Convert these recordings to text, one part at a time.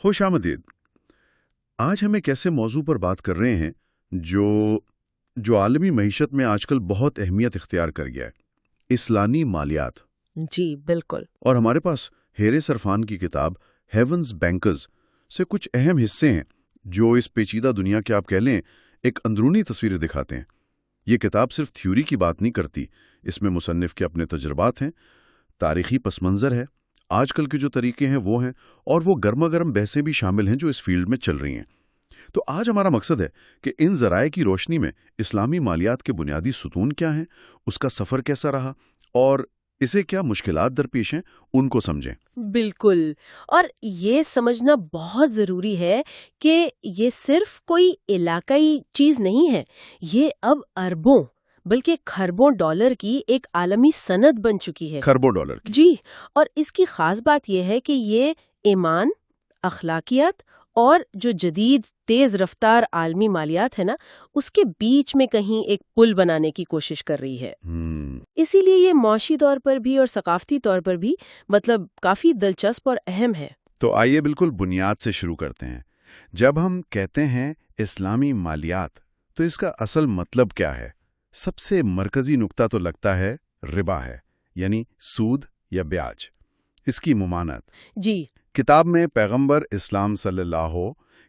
خوش آمدید. آج ہم ایک ایسے موضوع پر بات کر رہے ہیں جو عالمی معیشت میں آج کل بہت اہمیت اختیار کر گیا ہے: اسلامی مالیات. جی بالکل. اور ہمارے پاس ہیرے سرفان کی کتاب ہیونز بینکرز سے کچھ اہم حصے ہیں جو اس پیچیدہ دنیا کے آپ کہہ لیں ایک اندرونی تصویر دکھاتے ہیں. یہ کتاب صرف تھیوری کی بات نہیں کرتی، اس میں مصنف کے اپنے تجربات ہیں، تاریخی پس منظر ہے، آج کل کے جو طریقے ہیں وہ ہیں، اور وہ گرما گرم بحثیں بھی شامل ہیں جو اس فیلڈ میں چل رہی ہیں. تو آج ہمارا مقصد ہے کہ ان ذرائع کی روشنی میں اسلامی مالیات کے بنیادی ستون کیا ہیں، اس کا سفر کیسا رہا اور اسے کیا مشکلات درپیش ہیں، ان کو سمجھیں. بالکل. اور یہ سمجھنا بہت ضروری ہے کہ یہ صرف کوئی علاقائی چیز نہیں ہے، یہ اب اربوں بلکہ کھربوں ڈالر کی ایک عالمی صنعت بن چکی ہے. کھربوں ڈالر کی. جی. اور اس کی خاص بات یہ ہے کہ یہ ایمان، اخلاقیات اور جو جدید تیز رفتار عالمی مالیات ہے نا، اس کے بیچ میں کہیں ایک پل بنانے کی کوشش کر رہی ہے. اسی لیے یہ معاشی طور پر بھی اور ثقافتی طور پر بھی کافی دلچسپ اور اہم ہے. تو آئیے بالکل بنیاد سے شروع کرتے ہیں. جب ہم کہتے ہیں اسلامی مالیات تو اس کا اصل مطلب کیا ہے؟ سب سے مرکزی نقطہ تو لگتا ہے ربا ہے، یعنی سود یا بیاج، اس کی ممانعت. جی. کتاب میں پیغمبر اسلام صلی اللہ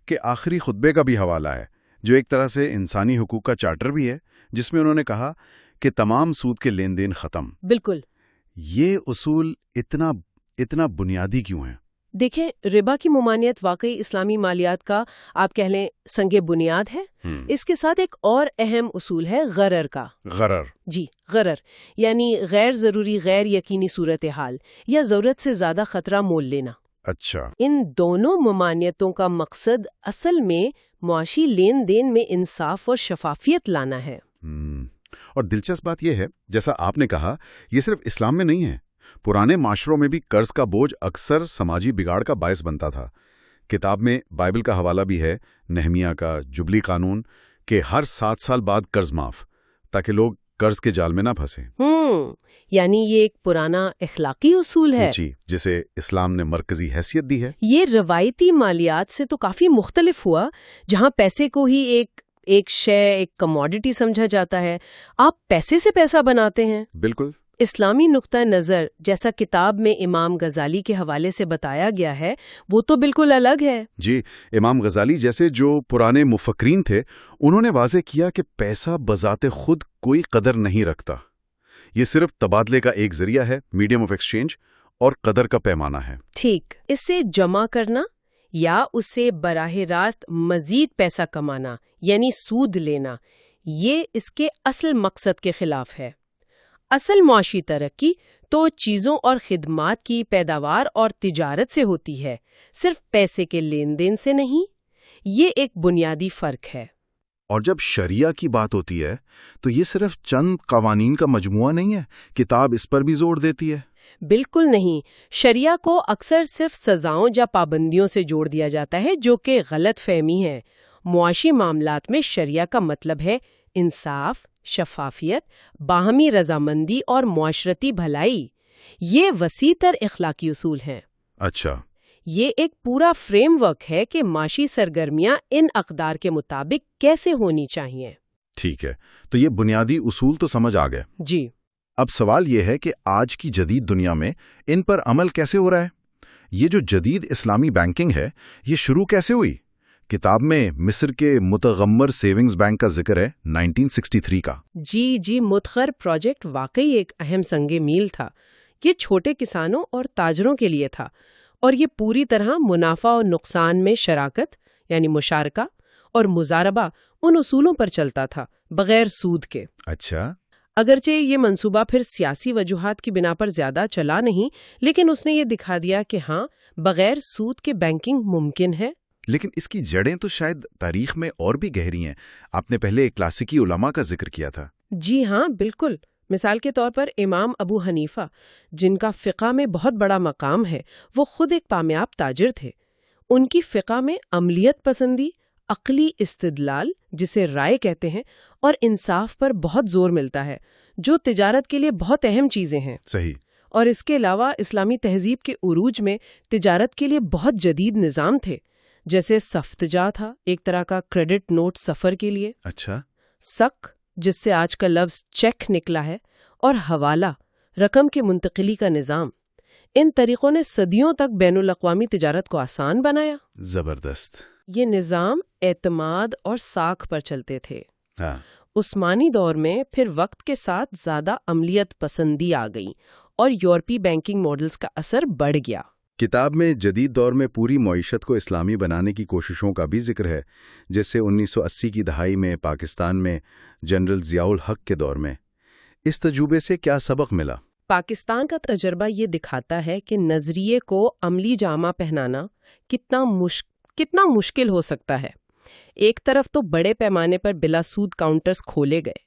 کے آخری خطبے کا بھی حوالہ ہے، جو ایک طرح سے انسانی حقوق کا چارٹر بھی ہے، جس میں انہوں نے کہا کہ تمام سود کے لین دین ختم. بالکل. یہ اصول اتنا بنیادی کیوں ہیں؟ دیکھیں، ربا کی ممانعت واقعی اسلامی مالیات کا آپ کہہ لیں سنگ بنیاد ہے. اس کے ساتھ ایک اور اہم اصول ہے غرر کا. غرر. جی، غرر یعنی غیر ضروری، غیر یقینی صورتحال یا ضرورت سے زیادہ خطرہ مول لینا. اچھا. ان دونوں ممانعتوں کا مقصد اصل میں معاشی لین دین میں انصاف اور شفافیت لانا ہے. اور دلچسپ بات یہ ہے، جیسا آپ نے کہا، یہ صرف اسلام میں نہیں ہے. پرانے معاشروں میں بھی قرض کا بوجھ اکثر سماجی بگاڑ کا باعث بنتا تھا. کتاب میں بائبل کا حوالہ بھی ہے، نہمیہ کا جبلی قانون، کہ ہر 7 سال بعد قرض معاف، تاکہ لوگ قرض کے جال میں نہ پھنسیں. یعنی یہ ایک پرانا اخلاقی اصول ہے. جی، جسے اسلام نے مرکزی حیثیت دی ہے. یہ روایتی مالیات سے تو کافی مختلف ہوا، جہاں پیسے کو ہی ایک شے، ایک کموڈٹی سمجھا جاتا ہے. آپ پیسے سے پیسہ بناتے ہیں. بالکل. اسلامی نقطہ نظر، جیسا کتاب میں امام غزالی کے حوالے سے بتایا گیا ہے، وہ تو بالکل الگ ہے. جی، امام غزالی جیسے جو پرانے مفکرین تھے، انہوں نے واضح کیا کہ پیسہ بذات خود کوئی قدر نہیں رکھتا. یہ صرف تبادلے کا ایک ذریعہ ہے، میڈیم آف ایکسچینج، اور قدر کا پیمانہ ہے. ٹھیک. اسے جمع کرنا یا اسے براہ راست مزید پیسہ کمانا یعنی سود لینا، یہ اس کے اصل مقصد کے خلاف ہے. اصل معاشی ترقی تو چیزوں اور خدمات کی پیداوار اور تجارت سے ہوتی ہے، صرف پیسے کے لین دین سے نہیں. یہ ایک بنیادی فرق ہے. اور جب شریعہ کی بات ہوتی ہے تو یہ صرف چند قوانین کا مجموعہ نہیں ہے. کتاب اس پر بھی زور دیتی ہے. بالکل نہیں. شریعہ کو اکثر صرف سزاؤں یا پابندیوں سے جوڑ دیا جاتا ہے، جو کہ غلط فہمی ہے. معاشی معاملات میں شریعہ کا مطلب ہے انصاف، شفافیت، باہمی رضامندی اور معاشرتی بھلائی. یہ وسیع تر اخلاقی اصول ہیں. اچھا. یہ ایک پورا فریم ورک ہے کہ معاشی سرگرمیاں ان اقدار کے مطابق کیسے ہونی چاہیے. ٹھیک ہے، تو یہ بنیادی اصول تو سمجھ آ گئے. جی. اب سوال یہ ہے کہ آج کی جدید دنیا میں ان پر عمل کیسے ہو رہا ہے؟ یہ جو جدید اسلامی بینکنگ ہے، یہ شروع کیسے ہوئی؟ کتاب میں مصر کے متغمر سیونگز بینک کا ذکر ہے 1963 کا. جی، متغر پروجیکٹ واقعی ایک اہم سنگ میل تھا. یہ چھوٹے کسانوں اور تاجروں کے لیے تھا، اور یہ پوری طرح منافع اور نقصان میں شراکت یعنی مشارکہ اور مضاربہ ان اصولوں پر چلتا تھا، بغیر سود کے. اچھا. اگرچہ یہ منصوبہ پھر سیاسی وجوہات کی بنا پر زیادہ چلا نہیں، لیکن اس نے یہ دکھا دیا کہ ہاں، بغیر سود کے بینکنگ ممکن ہے. لیکن اس کی جڑیں تو شاید تاریخ میں اور بھی گہری ہیں. آپ نے پہلے کلاسیکی علماء کا ذکر کیا تھا. جی ہاں، بالکل. مثال کے طور پر امام ابو حنیفہ، جن کا فقہ میں بہت بڑا مقام ہے، وہ خود ایک کامیاب تاجر تھے. ان کی فقہ میں عملیت پسندی، عقلی استدلال جسے رائے کہتے ہیں، اور انصاف پر بہت زور ملتا ہے، جو تجارت کے لیے بہت اہم چیزیں ہیں. صحیح. اور اس کے علاوہ اسلامی تہذیب کے عروج میں تجارت کے لیے بہت جدید نظام تھے، جیسے سفتجا تھا، ایک طرح کا کریڈٹ نوٹ سفر کے لیے، اچھا، سک جس سے آج کا لفظ چیک نکلا ہے، اور حوالہ رقم کے منتقلی کا نظام۔ ان طریقوں نے صدیوں تک بین الاقوامی تجارت کو آسان بنایا۔ زبردست۔ یہ نظام اعتماد اور ساکھ پر چلتے تھے۔ ہاں، عثمانی دور میں پھر وقت کے ساتھ زیادہ عملیت پسندی آ گئی اور یورپی بینکنگ ماڈلز کا اثر بڑھ گیا۔ کتاب میں جدید دور میں پوری معیشت کو اسلامی بنانے کی کوششوں کا بھی ذکر ہے، جیسے 1980 کی دہائی میں پاکستان میں جنرل ضیاء الحق کے دور میں۔ اس تجربے سے کیا سبق ملا؟ پاکستان کا تجربہ یہ دکھاتا ہے کہ نظریے کو عملی جامہ پہنانا کتنا مشکل ہو سکتا ہے۔ ایک طرف تو بڑے پیمانے پر بلا سود کاؤنٹرز کھولے گئے،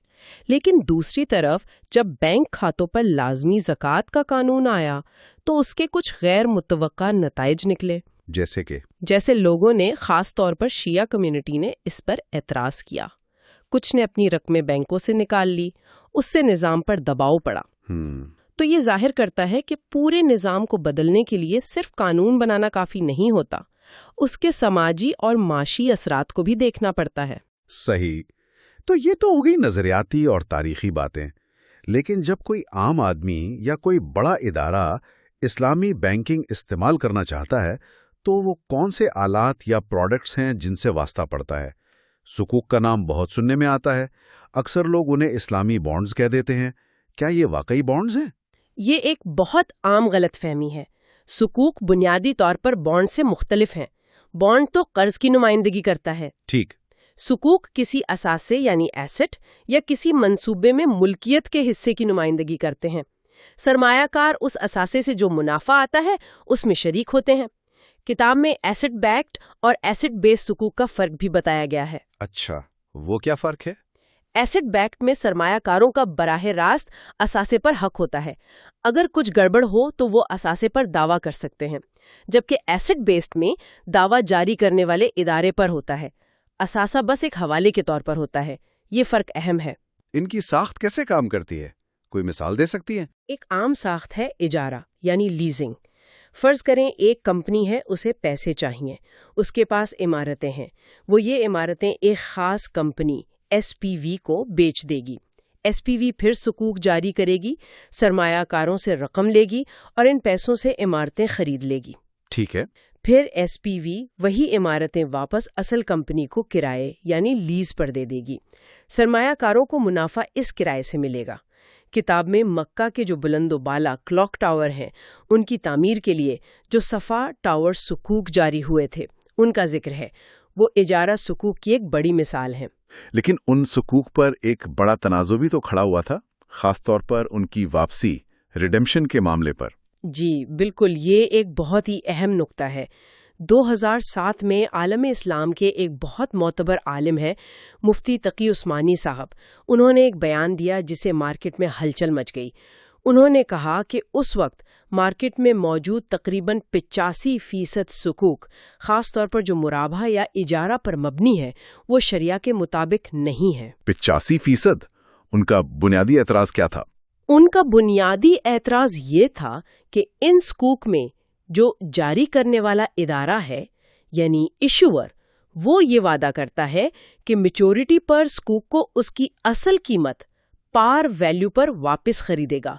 لیکن دوسری طرف جب بینک کھاتوں پر لازمی زکوٰۃ کا قانون آیا تو اس کے کچھ غیر متوقع نتائج نکلے۔ جیسے لوگوں نے، خاص طور پر شیعہ کمیونٹی نے اس پر اعتراض کیا، کچھ نے اپنی رقمیں بینکوں سے نکال لی، اس سے نظام پر دباؤ پڑا۔ تو یہ ظاہر کرتا ہے کہ پورے نظام کو بدلنے کے لیے صرف قانون بنانا کافی نہیں ہوتا، اس کے سماجی اور معاشی اثرات کو بھی دیکھنا پڑتا ہے۔ صحیح۔ تو یہ تو ہو گئی نظریاتی اور تاریخی باتیں، لیکن جب کوئی عام آدمی یا کوئی بڑا ادارہ اسلامی بینکنگ استعمال کرنا چاہتا ہے تو وہ کون سے آلات یا پروڈکٹس ہیں جن سے واسطہ پڑتا ہے؟ سکوک کا نام بہت سننے میں آتا ہے، اکثر لوگ انہیں اسلامی بانڈز کہہ دیتے ہیں۔ کیا یہ واقعی بانڈز ہیں؟ یہ ایک بہت عام غلط فہمی ہے۔ سکوک بنیادی طور پر بانڈ سے مختلف ہیں۔ بانڈ تو قرض کی نمائندگی کرتا ہے۔ ٹھیک۔ سکوک کسی اثاثے یعنی ایسٹ یا کسی منصوبے میں ملکیت کے حصے کی نمائندگی کرتے ہیں۔ سرمایہ کار اس اثاثے سے جو منافع آتا ہے اس میں شریک ہوتے ہیں۔ کتاب میں ایسٹ بیکڈ اور ایسٹ بیس سکوک کا فرق بھی بتایا گیا ہے۔ اچھا، وہ کیا فرق ہے؟ ایسٹ بیکڈ میں سرمایہ کاروں کا براہ راست اثاثے پر حق ہوتا ہے۔ اگر کچھ گڑبڑ ہو تو وہ اثاثے پر دعویٰ کر سکتے ہیں، جبکہ ایسٹ بیسڈ میں دعویٰ جاری کرنے والے ادارے پر ہوتا ہے، اثاثہ بس ایک حوالے کے طور پر ہوتا ہے۔ یہ فرق اہم ہے۔ ان کی ساخت کیسے کام کرتی ہے؟ کوئی مثال دے سکتی ہیں؟ ایک عام ساخت ہے اجارہ یعنی لیزنگ۔ فرض کریں ایک کمپنی ہے، اسے پیسے چاہیے، اس کے پاس عمارتیں ہیں، وہ یہ عمارتیں ایک خاص کمپنی ایس پی وی کو بیچ دے گی۔ ایس پی وی پھر سکوک جاری کرے گی، سرمایہ کاروں سے رقم لے گی اور ان پیسوں سے عمارتیں خرید لے گی۔ ٹھیک ہے۔ پھر ایس پی وی وہی عمارتیں واپس اصل کمپنی کو کرائے یعنی لیز پر دے دے گی۔ سرمایہ کاروں کو منافع اس کرائے سے ملے گا۔ کتاب میں مکہ کے جو بلند و بالا کلاک ٹاور ہیں، ان کی تعمیر کے لیے جو صفا ٹاور سکوک جاری ہوئے تھے، ان کا ذکر ہے۔ وہ اجارہ سکوک کی ایک بڑی مثال ہے۔ لیکن ان سکوک پر ایک بڑا تنازع بھی تو کھڑا ہوا تھا، خاص طور پر ان کی واپسی، ریڈیمشن کے معاملے پر۔ جی بالکل، یہ ایک بہت ہی اہم نقطہ ہے۔ 2007 میں عالم اسلام کے ایک بہت معتبر عالم ہے مفتی تقی عثمانی صاحب، انہوں نے ایک بیان دیا جس سے مارکیٹ میں ہلچل مچ گئی۔ انہوں نے کہا کہ اس وقت مارکیٹ میں موجود تقریباً 85% سکوک، خاص طور پر جو مرابحہ یا اجارہ پر مبنی ہے، وہ شریعہ کے مطابق نہیں ہے۔ 85%؟ ان کا بنیادی اعتراض کیا تھا؟ ان کا بنیادی اعتراض یہ تھا کہ ان سکوک میں جو جاری کرنے والا ادارہ ہے یعنی ایشوور، وہ یہ وعدہ کرتا ہے کہ میچورٹی پر سکوک کو اس کی اصل قیمت پار ویلیو پر واپس خریدے گا،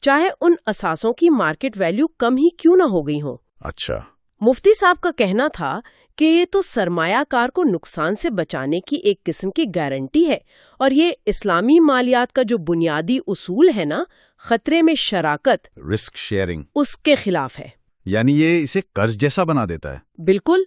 چاہے ان اثاثوں کی مارکیٹ ویلیو کم ہی کیوں نہ ہو گئی ہوں۔ اچھا۔ مفتی صاحب کا کہنا تھا کہ یہ تو سرمایہ کار کو نقصان سے بچانے کی ایک قسم کی گارنٹی ہے، اور یہ اسلامی مالیات کا جو بنیادی اصول ہے نا، خطرے میں شراکت، رسک شیئرنگ، اس کے خلاف ہے۔ یعنی یہ اسے قرض جیسا بنا دیتا ہے۔ بالکل،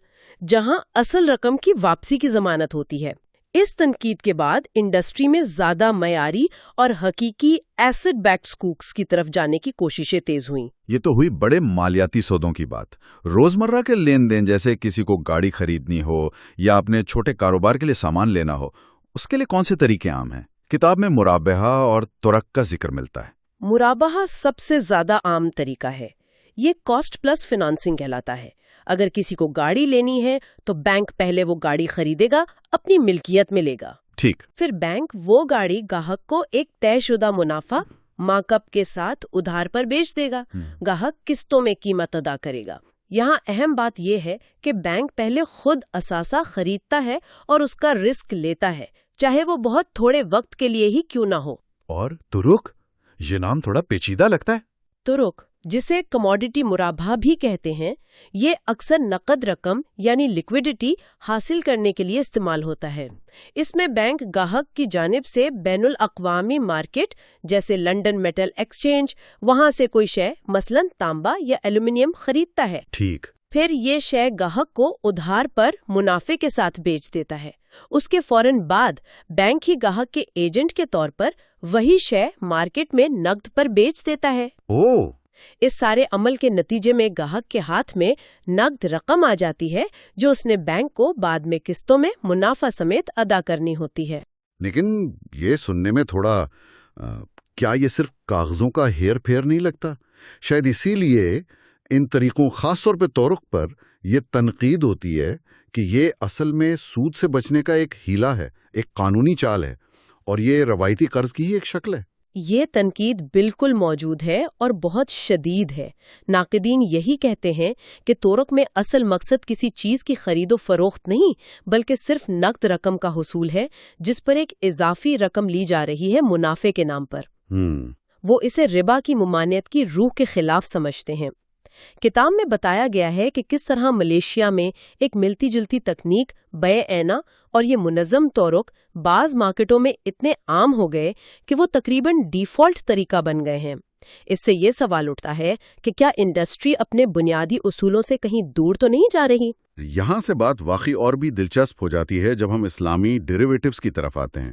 جہاں اصل رقم کی واپسی کی ضمانت ہوتی ہے۔ اس تنقید کے بعد انڈسٹری میں زیادہ معیاری اور حقیقی ایسٹ بیکڈ سکوکس کی طرف جانے کی کوششیں تیز ہوئیں۔ یہ تو ہوئی بڑے مالیاتی سودوں کی بات۔ روزمرہ کے لین دین، جیسے کسی کو گاڑی خریدنی ہو یا اپنے چھوٹے کاروبار کے لیے سامان لینا ہو، اس کے لیے کون سے طریقے عام ہیں؟ کتاب میں مرابحہ اور ترک کا ذکر ملتا ہے۔ مرابحہ سب سے زیادہ عام طریقہ ہے۔ یہ کاسٹ پلس فنانسنگ کہلاتا ہے۔ اگر کسی کو گاڑی لینی ہے تو بینک پہلے وہ گاڑی خریدے گا، اپنی ملکیت میں لے گا۔ ٹھیک۔ پھر بینک وہ گاڑی گاہک کو ایک طے شدہ منافع مارک اپ کے ساتھ ادھار پر بیچ دے گا، گاہک قسطوں میں قیمت ادا کرے گا۔ یہاں اہم بات یہ ہے کہ بینک پہلے خود اثاثہ خریدتا ہے اور اس کا رسک لیتا ہے، چاہے وہ بہت تھوڑے وقت کے لیے ہی کیوں نہ ہو۔ اور ترک، یہ نام تھوڑا پیچیدہ لگتا ہے۔ ترک، جسے کموڈیٹی مرابحہ بھی کہتے ہیں، یہ اکثر نقد رقم یعنی لیکوڈیٹی حاصل کرنے کے لیے استعمال ہوتا ہے۔ اس میں بینک گاہک کی جانب سے بین الاقوامی مارکیٹ جیسے لنڈن میٹل ایکسچینج، وہاں سے کوئی شے مثلا تانبا یا ایلومینیم خریدتا ہے۔ ٹھیک۔ پھر یہ شے گاہک کو ادھار پر منافع کے ساتھ بیچ دیتا ہے۔ اس کے فوراً بعد بینک ہی گاہک کے ایجنٹ کے طور پر وہی شے مارکیٹ میں نقد پر بیچ دیتا ہے۔ اس سارے عمل کے نتیجے میں گاہک کے ہاتھ میں نقد رقم آ جاتی ہے جو اس نے بینک کو بعد میں قسطوں میں منافع سمیت ادا کرنی ہوتی ہے۔ لیکن یہ سننے میں تھوڑا کیا یہ صرف کاغذوں کا ہیر پھیر نہیں لگتا؟ شاید اسی لیے ان طریقوں، خاص طور پہ تورق پر، یہ تنقید ہوتی ہے کہ یہ اصل میں سود سے بچنے کا ایک ہیلا ہے، ایک قانونی چال ہے، اور یہ روایتی قرض کی ہی ایک شکل ہے۔ یہ تنقید بالکل موجود ہے اور بہت شدید ہے۔ ناقدین یہی کہتے ہیں کہ تورق میں اصل مقصد کسی چیز کی خرید و فروخت نہیں، بلکہ صرف نقد رقم کا حصول ہے جس پر ایک اضافی رقم لی جا رہی ہے منافع کے نام پر۔ وہ اسے ربا کی ممانعت کی روح کے خلاف سمجھتے ہیں۔ کتاب میں بتایا گیا ہے کہ کس طرح ملیشیا میں ایک ملتی جلتی تکنیک بیع عینہ اور یہ منظم تورق بعض مارکیٹوں میں اتنے عام ہو گئے کہ وہ تقریباً ڈیفالٹ طریقہ بن گئے ہیں۔ اس سے یہ سوال اٹھتا ہے کہ کیا انڈسٹری اپنے بنیادی اصولوں سے کہیں دور تو نہیں جا رہی؟ یہاں سے بات واقعی اور بھی دلچسپ ہو جاتی ہے جب ہم اسلامی ڈیریویٹوز کی طرف آتے ہیں۔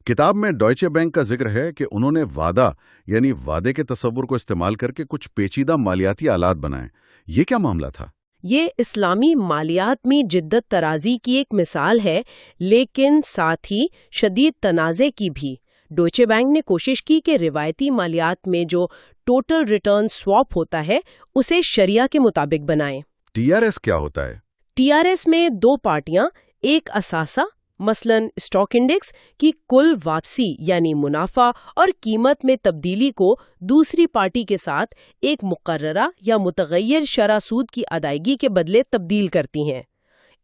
کتاب میں ڈوائچے بینک کا ذکر ہے کہ انہوں نے وعدہ یعنی وعدے کے تصور کو استعمال کر کے کچھ پیچیدہ مالیاتی آلات بنائے۔ یہ کیا معاملہ تھا؟ یہ اسلامی مالیات میں جدت ترازی کی ایک مثال ہے، لیکن ساتھ ہی شدید تنازع کی بھی۔ ڈوائچے بینک نے کوشش کی کہ روایتی مالیات میں جو ٹوٹل ریٹرن سواپ ہوتا ہے اسے شریعہ کے مطابق بنائیں۔ TRS کیا ہوتا ہے؟ TRS میں دو پارٹیاں، ایک اثاثہ مثلاً اسٹاک انڈیکس کی کل واپسی یعنی منافع اور قیمت میں تبدیلی کو دوسری پارٹی کے ساتھ ایک مقررہ یا متغیر شرح سود کی ادائیگی کے بدلے تبدیل کرتی ہیں۔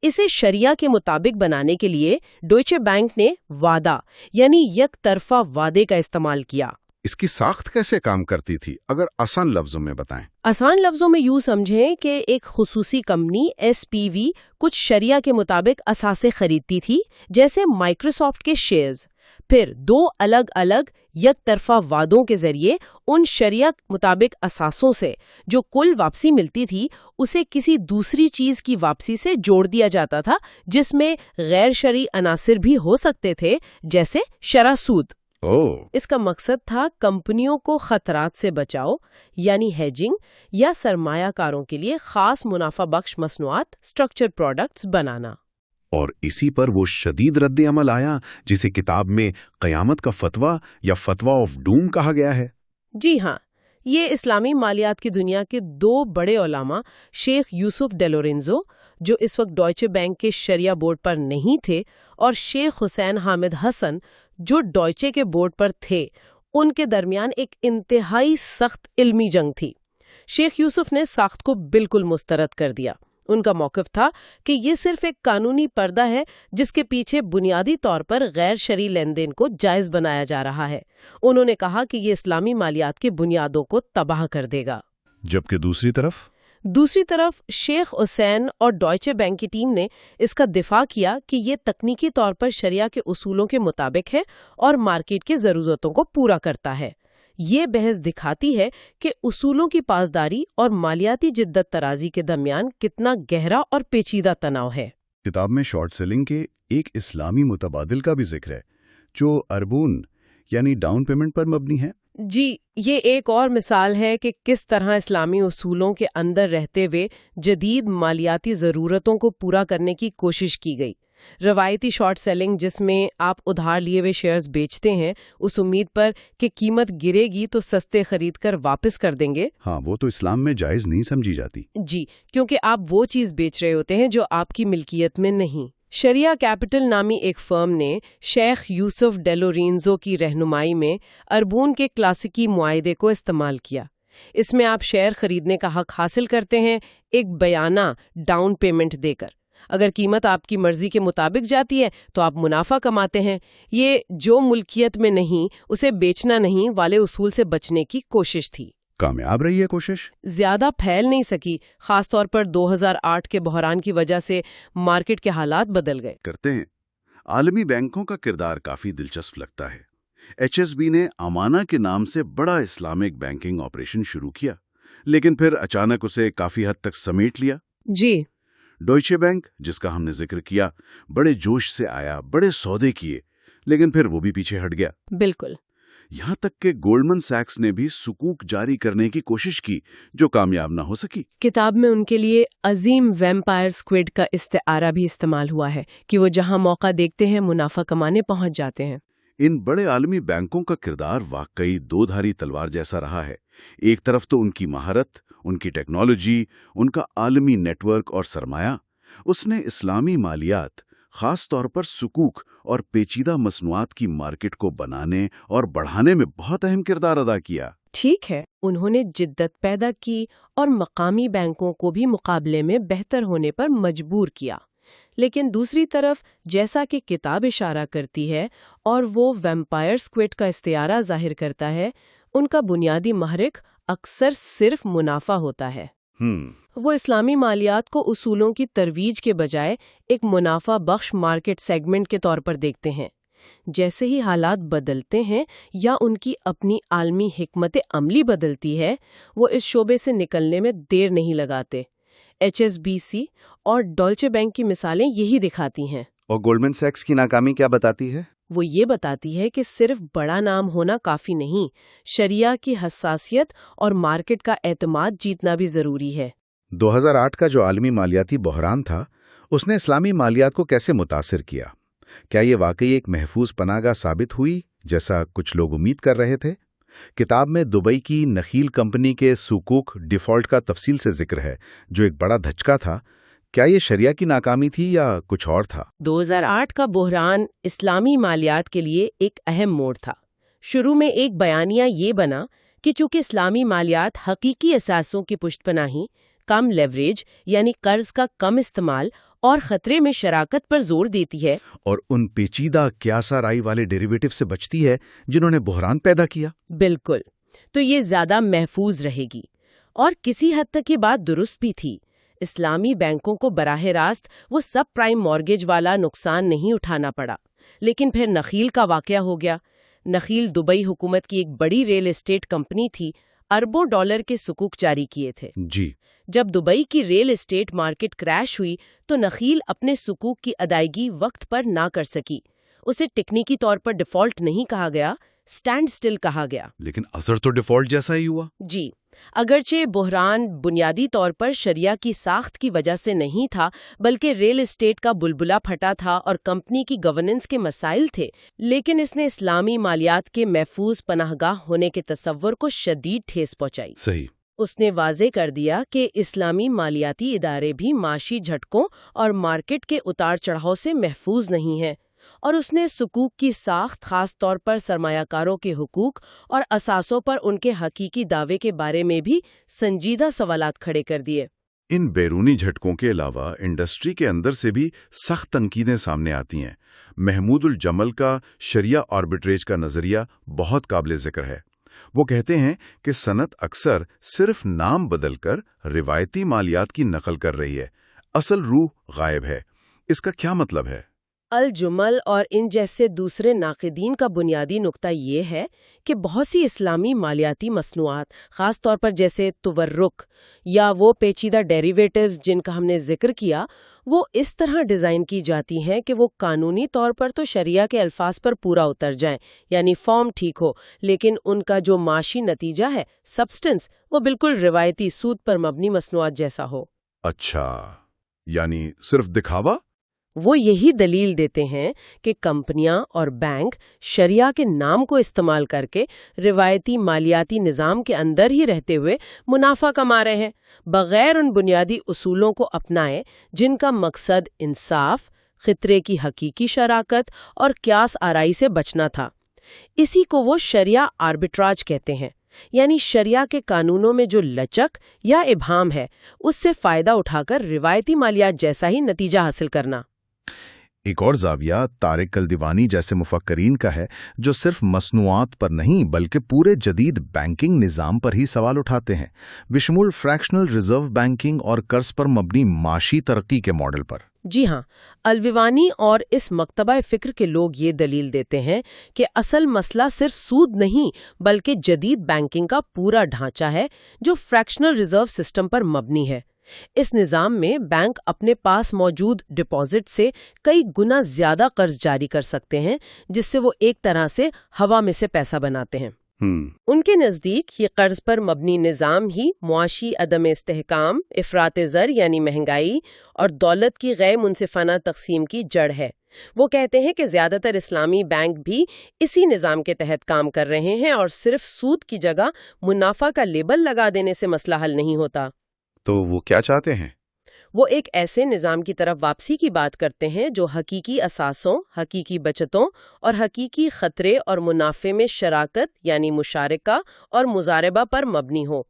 اسے شریعہ کے مطابق بنانے کے لیے ڈوائچے بینک نے وعدہ یعنی یک طرفہ وعدے کا استعمال کیا۔ اس کی ساخت کیسے کام کرتی تھی؟ اگر آسان لفظوں میں بتائیں۔ آسان لفظوں میں یوں سمجھیں کہ ایک خصوصی کمپنی SPV کچھ شریعہ کے مطابق اثاثے خریدتی تھی، جیسے مائکروسافٹ کے شیئرز۔ پھر دو الگ الگ یک طرفہ وعدوں کے ذریعے ان شریعہ مطابق اثاثوں سے جو کل واپسی ملتی تھی اسے کسی دوسری چیز کی واپسی سے جوڑ دیا جاتا تھا، جس میں غیر شرعی عناصر بھی ہو سکتے تھے، جیسے شرح سود۔ اس کا مقصد تھا کمپنیوں کو خطرات سے بچاؤ یعنی ہیجنگ، یا سرمایہ کاروں کے لیے خاص منافع بخش مصنوعات اسٹرکچر پروڈکٹس بنانا۔ اور اسی پر وہ شدید رد عمل آیا جسے کتاب میں قیامت کا فتویٰ یا فتویٰ آف ڈوم کہا گیا ہے۔ جی ہاں، یہ اسلامی مالیات کی دنیا کے دو بڑے علماء شیخ یوسف ڈیلورینزو، جو اس وقت ڈوائچے بینک کے شریعہ بورڈ پر نہیں تھے، اور شیخ حسین حامد حسن، جو ڈوائچے کے بورڈ پر تھے، ان کے درمیان ایک انتہائی سخت علمی جنگ تھی۔ شیخ یوسف نے ساخت کو بالکل مسترد کر دیا۔ ان کا موقف تھا کہ یہ صرف ایک قانونی پردہ ہے جس کے پیچھے بنیادی طور پر غیر شرعی لین دین کو جائز بنایا جا رہا ہے۔ انہوں نے کہا کہ یہ اسلامی مالیات کی بنیادوں کو تباہ کر دے گا۔ جبکہ دوسری طرف شیخ حسین اور ڈوائچے بینک کی ٹیم نے اس کا دفاع کیا کہ یہ تکنیکی طور پر شریعہ کے اصولوں کے مطابق ہے اور مارکیٹ کی ضرورتوں کو پورا کرتا ہے۔ یہ بحث دکھاتی ہے کہ اصولوں کی پاسداری اور مالیاتی جدت ترازی کے درمیان کتنا گہرا اور پیچیدہ تناؤ ہے۔ کتاب میں شارٹ سیلنگ کے ایک اسلامی متبادل کا بھی ذکر ہے جو اربون یعنی ڈاؤن پیمنٹ پر مبنی ہے۔ جی، یہ ایک اور مثال ہے کہ کس طرح اسلامی اصولوں کے اندر رہتے ہوئے جدید مالیاتی ضرورتوں کو پورا کرنے کی کوشش کی گئی۔ روایتی شارٹ سیلنگ، جس میں آپ ادھار لیے ہوئے شیئرز بیچتے ہیں اس امید پر کہ قیمت گرے گی تو سستے خرید کر واپس کر دیں گے، ہاں، وہ تو اسلام میں جائز نہیں سمجھی جاتی۔ جی، کیونکہ آپ وہ چیز بیچ رہے ہوتے ہیں جو آپ کی ملکیت میں نہیں۔ شریعہ کیپٹل نامی ایک فرم نے شیخ یوسف ڈیلورینزو کی رہنمائی میں اربون کے کلاسیکی معاہدے کو استعمال کیا۔ اس میں آپ شیئر خریدنے کا حق حاصل کرتے ہیں ایک بیانہ ڈاؤن پیمنٹ دے کر۔ اگر قیمت آپ کی مرضی کے مطابق جاتی ہے تو آپ منافع کماتے ہیں۔ یہ جو ملکیت میں نہیں اسے بیچنا نہیں والے اصول سے بچنے کی کوشش تھی۔ کامیاب رہی ہے کوشش؟ زیادہ پھیل نہیں سکی، خاص طور پر 2008 کے بحران کی وجہ سے مارکیٹ کے حالات بدل گئے۔ کرتے ہیں عالمی بینکوں کا کردار کافی دلچسپ لگتا ہے۔ HSB نے امانہ کے نام سے بڑا اسلامک بینکنگ آپریشن شروع کیا، لیکن پھر اچانک اسے کافی حد تک سمیٹ لیا۔ جی، ڈوئچے بینک، جس کا ہم نے ذکر کیا، بڑے جوش سے آیا، بڑے سودے کیے، لیکن پھر وہ بھی پیچھے ہٹ گیا۔ بالکل۔ یہاں تک کہ گولڈمن سیکس نے بھی سکوک جاری کرنے کی کوشش کی جو کامیاب نہ ہو سکی۔ کتاب میں ان کے لیے عظیم ویمپائر اسکویڈ کا استعارہ بھی استعمال ہوا ہے کہ وہ جہاں موقع دیکھتے ہیں منافع کمانے پہنچ جاتے ہیں۔ ان بڑے عالمی بینکوں کا کردار واقعی دو دھاری تلوار جیسا رہا ہے۔ ایک طرف تو ان کی مہارت، ان کی ٹیکنالوجی، ان کا عالمی نیٹ ورک اور سرمایہ، اس نے اسلامی مالیات، خاص طور پر سکوک اور پیچیدہ مصنوعات کی مارکیٹ کو بنانے اور بڑھانے میں بہت اہم کردار ادا کیا۔ ٹھیک ہے، انہوں نے جدت پیدا کی اور مقامی بینکوں کو بھی مقابلے میں بہتر ہونے پر مجبور کیا، لیکن دوسری طرف جیسا کہ کتاب اشارہ کرتی ہے اور وہ ویمپائر اسکویڈ کا استعارہ ظاہر کرتا ہے، ان کا بنیادی محرک اکثر صرف منافع ہوتا ہے۔ وہ اسلامی مالیات کو اصولوں کی ترویج کے بجائے ایک منافع بخش مارکیٹ سیگمنٹ کے طور پر دیکھتے ہیں۔ جیسے ہی حالات بدلتے ہیں یا ان کی اپنی عالمی حکمت عملی بدلتی ہے، وہ اس شعبے سے نکلنے میں دیر نہیں لگاتے۔ HSBC اور ڈولچے بینک کی مثالیں یہی دکھاتی ہیں۔ اور گولڈمن سیکس کی ناکامی کیا بتاتی ہے؟ وہ یہ بتاتی ہے کہ صرف بڑا نام ہونا کافی نہیں، شریعہ کی حساسیت اور مارکیٹ کا اعتماد جیتنا بھی ضروری ہے۔ 2008 کا جو عالمی مالیاتی بحران تھا، اس نے اسلامی مالیات کو کیسے متاثر کیا؟ کیا یہ واقعی ایک محفوظ پناہ گاہ ثابت ہوئی جیسا کچھ لوگ امید کر رہے تھے؟ کتاب میں دبئی کی نخیل کمپنی کے سکوک ڈیفالٹ کا تفصیل سے ذکر ہے، جو ایک بڑا دھچکا تھا۔ کیا یہ شریعہ کی ناکامی تھی یا کچھ اور تھا؟ 2008 کا بحران اسلامی مالیات کے لیے ایک اہم موڑ تھا۔ شروع میں ایک بیانیہ یہ بنا کہ چونکہ اسلامی مالیات حقیقی اثاثوں کی پشت پناہی، کم لیوریج یعنی قرض کا کم استعمال اور خطرے میں شراکت پر زور دیتی ہے، اور ان پیچیدہ قیاسہ رائی والے ڈیریویٹو سے بچتی ہے جنہوں نے بحران پیدا کیا۔ بالکل، تو یہ زیادہ محفوظ رہے گی۔ اور کسی حد تک یہ بات درست بھی تھی۔ اسلامی بینکوں کو براہ راست وہ سب پرائم مارگیج والا نقصان نہیں اٹھانا پڑا، لیکن پھر نخیل کا واقعہ ہو گیا۔ نخیل دبئی حکومت کی ایک بڑی ریل اسٹیٹ کمپنی تھی، اربوں ڈالر کے سکوک جاری کیے تھے۔ جی، جب دبئی کی ریل اسٹیٹ مارکیٹ کریش ہوئی تو نخیل اپنے سکوک کی ادائیگی وقت پر نہ کر سکی۔ اسے تکنیکی طور پر ڈیفالٹ نہیں کہا گیا، اسٹینڈ سٹل کہا گیا۔ لیکن اثر تو ڈیفالٹ جیسا ہی ہوا۔ جی، اگرچہ بحران بنیادی طور پر شریعہ کی ساخت کی وجہ سے نہیں تھا، بلکہ ریل اسٹیٹ کا بلبلہ پھٹا تھا اور کمپنی کی گورننس کے مسائل تھے، لیکن اس نے اسلامی مالیات کے محفوظ پناہ گاہ ہونے کے تصور کو شدید ٹھیس پہنچائی۔ صحیح۔ اس نے واضح کر دیا کہ اسلامی مالیاتی ادارے بھی معاشی جھٹکوں اور مارکیٹ کے اتار چڑھاؤ سے محفوظ نہیں ہیں، اور اس نے سکوک کی ساخت، خاص طور پر سرمایہ کاروں کے حقوق اور اثاثوں پر ان کے حقیقی دعوے کے بارے میں بھی سنجیدہ سوالات کھڑے کر دیے۔ ان بیرونی جھٹکوں کے علاوہ انڈسٹری کے اندر سے بھی سخت تنقیدیں سامنے آتی ہیں۔ محمود الجمل کا شریعہ آربیٹریج کا نظریہ بہت قابل ذکر ہے۔ وہ کہتے ہیں کہ صنعت اکثر صرف نام بدل کر روایتی مالیات کی نقل کر رہی ہے، اصل روح غائب ہے۔ اس کا کیا مطلب ہے؟ الجمل اور ان جیسے دوسرے ناقدین کا بنیادی نقطہ یہ ہے کہ بہت سی اسلامی مالیاتی مصنوعات، خاص طور پر جیسے تورق یا وہ پیچیدہ ڈیریویٹوز جن کا ہم نے ذکر کیا، وہ اس طرح ڈیزائن کی جاتی ہیں کہ وہ قانونی طور پر تو شریعہ کے الفاظ پر پورا اتر جائیں، یعنی فارم ٹھیک ہو، لیکن ان کا جو معاشی نتیجہ ہے، سبسٹنس، وہ بالکل روایتی سود پر مبنی مصنوعات جیسا ہو۔ اچھا، یعنی صرف دکھاوا؟ وہ یہی دلیل دیتے ہیں کہ کمپنیاں اور بینک شریعہ کے نام کو استعمال کر کے روایتی مالیاتی نظام کے اندر ہی رہتے ہوئے منافع کما رہے ہیں، بغیر ان بنیادی اصولوں کو اپنائے جن کا مقصد انصاف، خطرے کی حقیقی شراکت اور قیاس آرائی سے بچنا تھا۔ اسی کو وہ شرعہ آربٹراج کہتے ہیں، یعنی شرعہ کے قانونوں میں جو لچک یا ابہام ہے اس سے فائدہ اٹھا کر روایتی مالیات جیسا ہی نتیجہ حاصل کرنا۔ ایک اور زاویہ طارق الدیوانی جیسے مفکرین کا ہے، جو صرف مصنوعات پر نہیں بلکہ پورے جدید بینکنگ نظام پر ہی سوال اٹھاتے ہیں، بشمول فریکشنل ریزرو بینکنگ اور قرض پر مبنی معاشی ترقی کے ماڈل پر۔ جی ہاں، الویوانی اور اس مکتبہ فکر کے لوگ یہ دلیل دیتے ہیں کہ اصل مسئلہ صرف سود نہیں بلکہ جدید بینکنگ کا پورا ڈھانچہ ہے جو فریکشنل ریزرو سسٹم پر مبنی ہے۔ اس نظام میں بینک اپنے پاس موجود ڈپازٹ سے کئی گنا زیادہ قرض جاری کر سکتے ہیں، جس سے وہ ایک طرح سے ہوا میں سے پیسہ بناتے ہیں۔ ان کے نزدیک یہ قرض پر مبنی نظام ہی معاشی عدم استحکام، افراط زر یعنی مہنگائی اور دولت کی غیر منصفانہ تقسیم کی جڑ ہے۔ وہ کہتے ہیں کہ زیادہ تر اسلامی بینک بھی اسی نظام کے تحت کام کر رہے ہیں اور صرف سود کی جگہ منافع کا لیبل لگا دینے سے مسئلہ حل نہیں ہوتا۔ تو وہ کیا چاہتے ہیں؟ وہ ایک ایسے نظام کی طرف واپسی کی بات کرتے ہیں جو حقیقی اثاثوں، حقیقی بچتوں اور حقیقی خطرے اور منافع میں شراکت یعنی مشارکہ اور مضاربہ پر مبنی ہو۔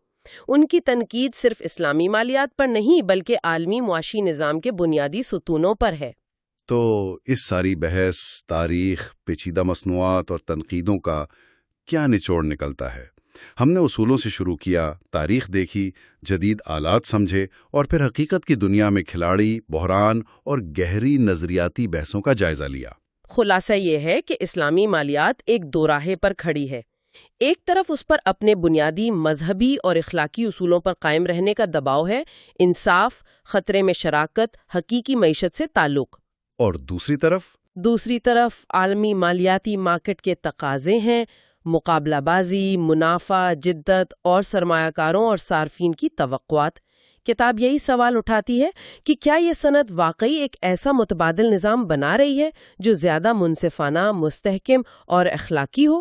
ان کی تنقید صرف اسلامی مالیات پر نہیں بلکہ عالمی معاشی نظام کے بنیادی ستونوں پر ہے۔ تو اس ساری بحث، تاریخ، پیچیدہ مصنوعات اور تنقیدوں کا کیا نچوڑ نکلتا ہے؟ ہم نے اصولوں سے شروع کیا، تاریخ دیکھی، جدید آلات سمجھے اور پھر حقیقت کی دنیا میں کھلاڑی، بحران اور گہری نظریاتی بحثوں کا جائزہ لیا۔ خلاصہ یہ ہے کہ اسلامی مالیات ایک دوراہے پر کھڑی ہے۔ ایک طرف اس پر اپنے بنیادی مذہبی اور اخلاقی اصولوں پر قائم رہنے کا دباؤ ہے، انصاف، خطرے میں شراکت، حقیقی معیشت سے تعلق، اور دوسری طرف عالمی مالیاتی مارکیٹ کے تقاضے ہیں، مقابلہ بازی، منافع، جدت اور سرمایہ کاروں اور صارفین کی توقعات۔ کتاب یہی سوال اٹھاتی ہے کہ کیا یہ صنعت واقعی ایک ایسا متبادل نظام بنا رہی ہے جو زیادہ منصفانہ، مستحکم اور اخلاقی ہو،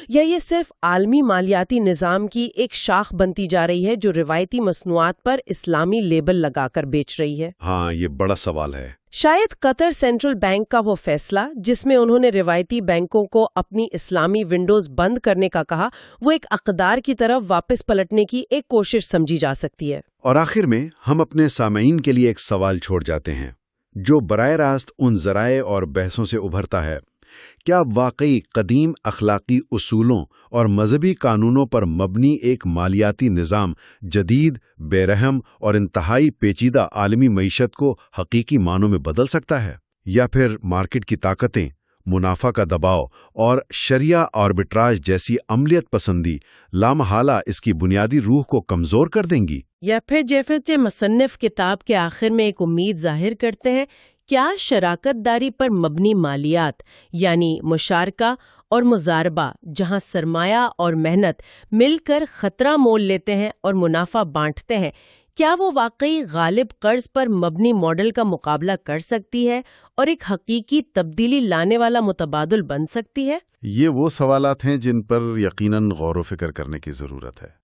یا یہ صرف عالمی مالیاتی نظام کی ایک شاخ بنتی جا رہی ہے جو روایتی مصنوعات پر اسلامی لیبل لگا کر بیچ رہی ہے؟ ہاں، یہ بڑا سوال ہے۔ شاید قطر سینٹرل بینک کا وہ فیصلہ جس میں انہوں نے روایتی بینکوں کو اپنی اسلامی ونڈوز بند کرنے کا کہا، وہ ایک اقدار کی طرف واپس پلٹنے کی ایک کوشش سمجھی جا سکتی ہے۔ اور آخر میں ہم اپنے سامعین کے لیے ایک سوال چھوڑ جاتے ہیں جو براہ راست ان ذرائع اور بحثوں سے ابھرتا ہے۔ کیا واقعی قدیم اخلاقی اصولوں اور مذہبی قانونوں پر مبنی ایک مالیاتی نظام جدید، بے رحم اور انتہائی پیچیدہ عالمی معیشت کو حقیقی معنوں میں بدل سکتا ہے؟ یا پھر مارکیٹ کی طاقتیں، منافع کا دباؤ اور شرعہ آربٹراج جیسی عملیت پسندی لامحالہ اس کی بنیادی روح کو کمزور کر دیں گی؟ یا پھر جیسے مصنف کتاب کے آخر میں ایک امید ظاہر کرتے ہیں، کیا شراکت داری پر مبنی مالیات یعنی مشارکہ اور مضاربہ، جہاں سرمایہ اور محنت مل کر خطرہ مول لیتے ہیں اور منافع بانٹتے ہیں، کیا وہ واقعی غالب قرض پر مبنی ماڈل کا مقابلہ کر سکتی ہے اور ایک حقیقی تبدیلی لانے والا متبادل بن سکتی ہے؟ یہ وہ سوالات ہیں جن پر یقیناً غور و فکر کرنے کی ضرورت ہے۔